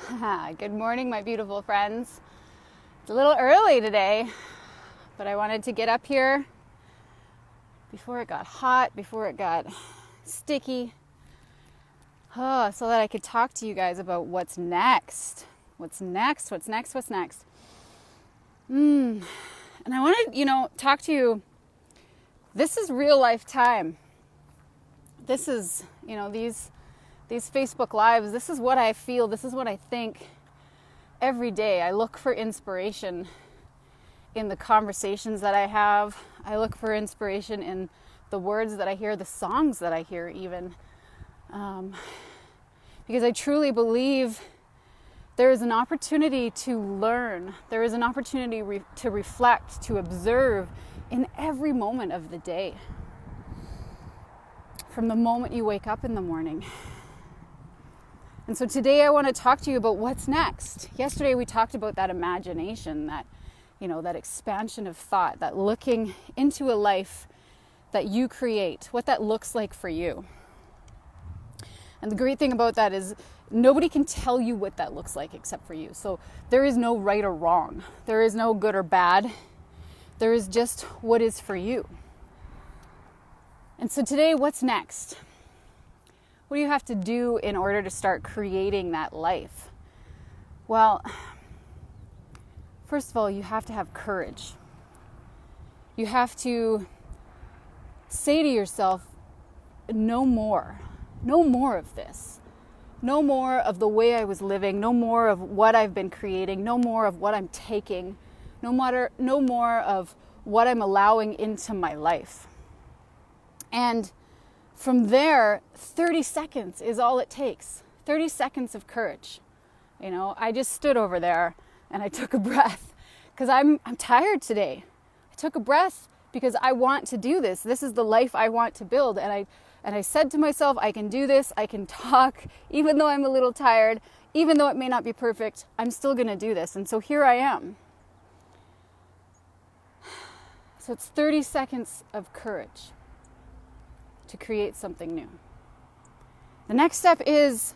Good morning, my beautiful friends. It's a little early today, but I wanted to get up here before it got hot, before it got sticky, so that I could talk to you guys about what's next. What's next? And I want to, talk to you. This is real life time. This is, these Facebook Lives, this is what I feel, this is what I think every day. I look for inspiration in the conversations that I have. I look for inspiration in the words that I hear, the songs that I hear even. Because I truly believe there is an opportunity to learn. There is an opportunity to reflect, to observe in every moment of the day. From the moment you wake up in the morning. And so today I want to talk to you about what's next. Yesterday we talked about that imagination, that expansion of thought, that looking into a life that you create, what that looks like for you. And the great thing about that is nobody can tell you what that looks like except for you. So there is no right or wrong. There is no good or bad. There is just what is for you. And so today, what's next? What do you have to do in order to start creating that life? Well, first of all, you have to have courage. You have to say to yourself, no more of this. No more of the way I was living, no more of what I've been creating, no more of what I'm taking, no more of what I'm allowing into my life. And from there, 30 seconds is all it takes. 30 seconds of courage. I just stood over there and I took a breath because I'm tired today. I took a breath because I want to do this. This is the life I want to build. And I said to myself, I can do this. I can talk, even though I'm a little tired, even though it may not be perfect, I'm still going to do this. And so here I am. So it's 30 seconds of courage to create something new. The next step is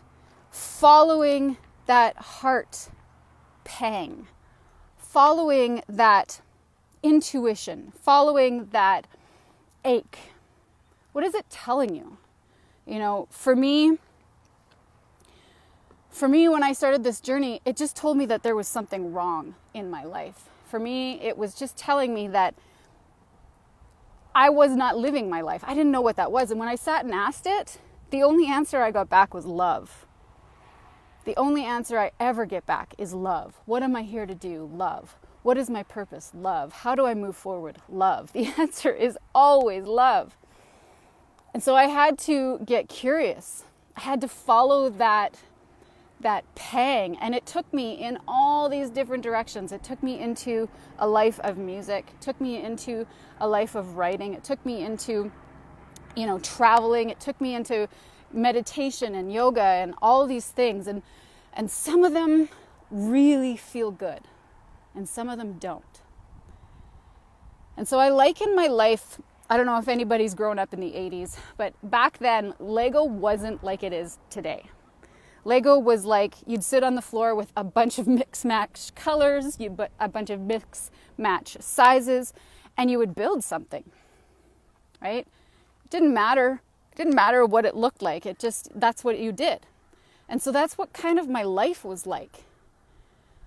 following that heart pang, following that intuition, following that ache. What is it telling you? For me, when I started this journey, it just told me that there was something wrong in my life. For me, it was just telling me that I was not living my life. I didn't know what that was. And when I sat and asked it, the only answer I got back was love. The only answer I ever get back is love. What am I here to do? Love. What is my purpose? Love. How do I move forward? Love. The answer is always love. And so I had to get curious. I had to follow that pang. And it took me in all these different directions. It took me into a life of music. It took me into a life of writing. It took me into, traveling. It took me into meditation and yoga and all these things. And some of them really feel good. And some of them don't. And so I liken my life, I don't know if anybody's grown up in the 80s, but back then, Lego wasn't like it is today. Lego was like you'd sit on the floor with a bunch of mix-match colors, a bunch of mix-match sizes, and you would build something, right? It didn't matter what it looked like. That's what you did. And so that's what kind of my life was like.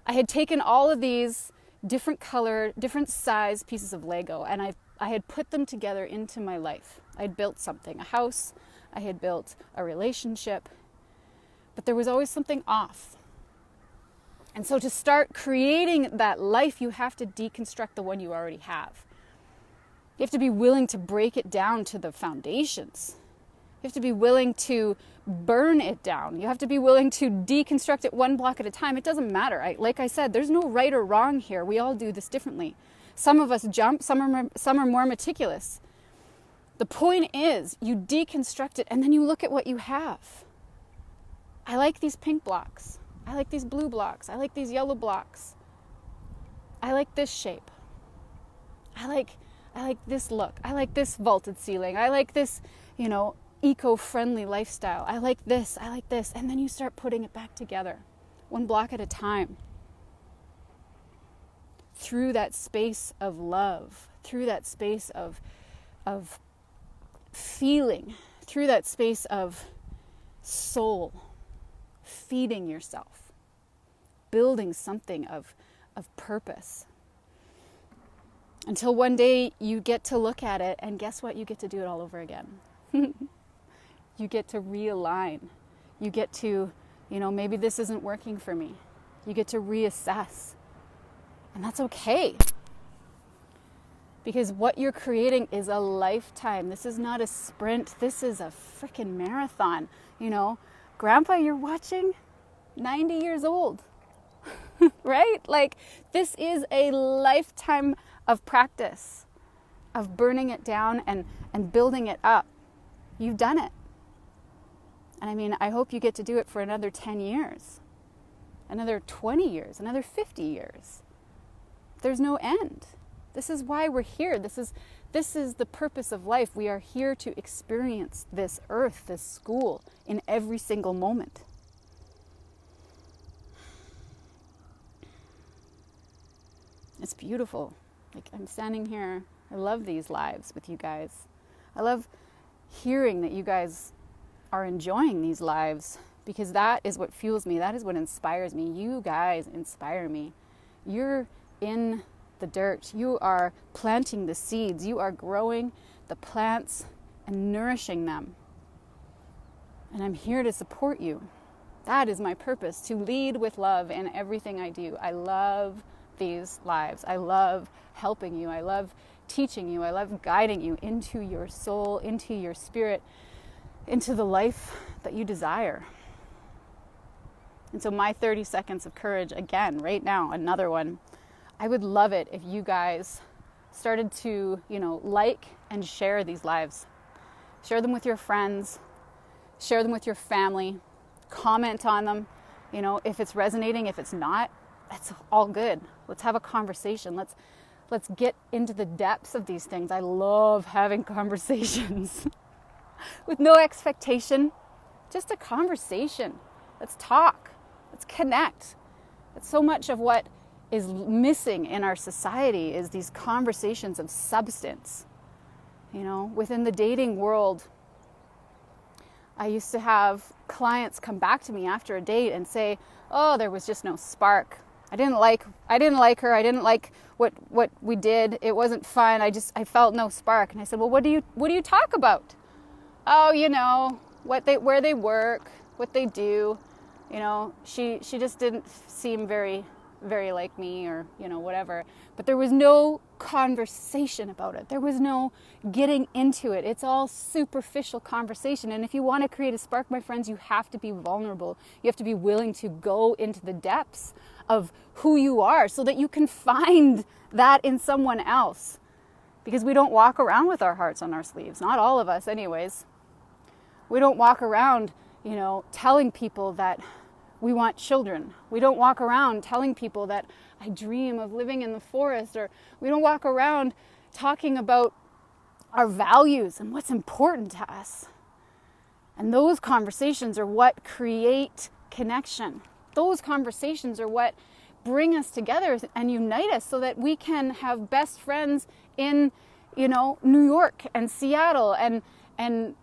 I had taken all of these different color, different size pieces of Lego, and I had put them together into my life. I'd built something, a house, I had built a relationship, but there was always something off. And so to start creating that life, you have to deconstruct the one you already have. You have to be willing to break it down to the foundations. You have to be willing to burn it down. You have to be willing to deconstruct it one block at a time. It doesn't matter. Like I said, there's no right or wrong here. We all do this differently. Some of us jump, some are more meticulous. The point is, you deconstruct it and then you look at what you have. I like these pink blocks. I like these blue blocks. I like these yellow blocks. I like this shape. I like this look. I like this vaulted ceiling. I like this, eco-friendly lifestyle. I like this. And then you start putting it back together one block at a time. Through that space of love, through that space of feeling, through that space of soul, feeding yourself, building something of purpose. Until one day you get to look at it and guess what? You get to do it all over again. You get to realign. You get to, maybe this isn't working for me. You get to reassess. And that's okay. Because what you're creating is a lifetime. This is not a sprint. This is a freaking marathon. Grandpa, you're watching, 90 years old, right? Like, this is a lifetime of practice, of burning it down and building it up. You've done it. And I hope you get to do it for another 10 years, another 20 years, another 50 years. There's no end. This is why we're here. This is the purpose of life. We are here to experience this earth, this school, in every single moment. It's beautiful. Like, I'm standing here. I love these lives with you guys. I love hearing that you guys are enjoying these lives, because that is what fuels me. That is what inspires me. You guys inspire me. You're in the dirt. You are planting the seeds. You are growing the plants and nourishing them. And I'm here to support you. That is my purpose, to lead with love in everything I do. I love these lives. I love helping you. I love teaching you. I love guiding you into your soul, into your spirit, into the life that you desire. And so my 30 seconds of courage, again, right now, another one. I would love it if you guys started to, like and share these lives. Share them with your friends. Share them with your family. Comment on them. If it's resonating, if it's not, that's all good. Let's have a conversation. Let's get into the depths of these things. I love having conversations with no expectation, just a conversation. Let's talk. Let's connect. That's so much of what is missing in our society, is these conversations of substance. Within the dating world, I used to have clients come back to me after a date and say, "Oh, there was just no spark. I didn't like her. I didn't like what we did. It wasn't fun. I felt no spark." And I said, "Well, what do you talk about?" "Oh, where they work, what they do. She just didn't seem very, very like me, or whatever." But there was no conversation about it. There was no getting into it. It's all superficial conversation. And if you want to create a spark, my friends, you have to be vulnerable. You have to be willing to go into the depths of who you are so that you can find that in someone else. Because we don't walk around with our hearts on our sleeves. Not all of us anyways. We don't walk around, telling people that we want children. We don't walk around telling people that I dream of living in the forest, or we don't walk around talking about our values and what's important to us. And those conversations are what create connection. Those conversations are what bring us together and unite us so that we can have best friends in, New York and Seattle and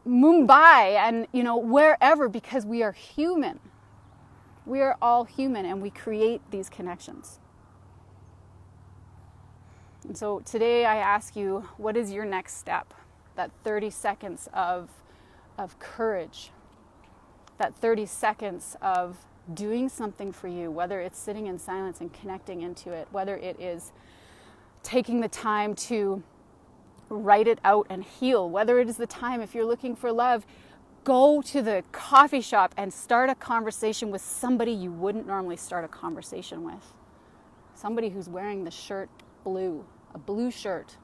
Mumbai and, wherever, because we are human. We are all human, and we create these connections. And so today I ask you, what is your next step? That 30 seconds of courage. That 30 seconds of doing something for you, whether it's sitting in silence and connecting into it, whether it is taking the time to write it out and heal, whether it is the time, if you're looking for love, go to the coffee shop and start a conversation with somebody you wouldn't normally start a conversation with. Somebody who's wearing the shirt blue, a blue shirt.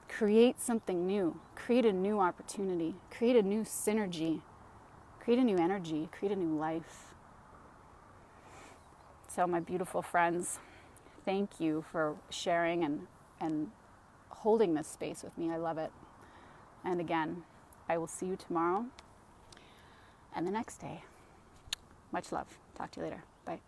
Create something new. Create a new opportunity. Create a new synergy. Create a new energy. Create a new life. So my beautiful friends, thank you for sharing and holding this space with me. I love it. And again, I will see you tomorrow and the next day. Much love. Talk to you later. Bye.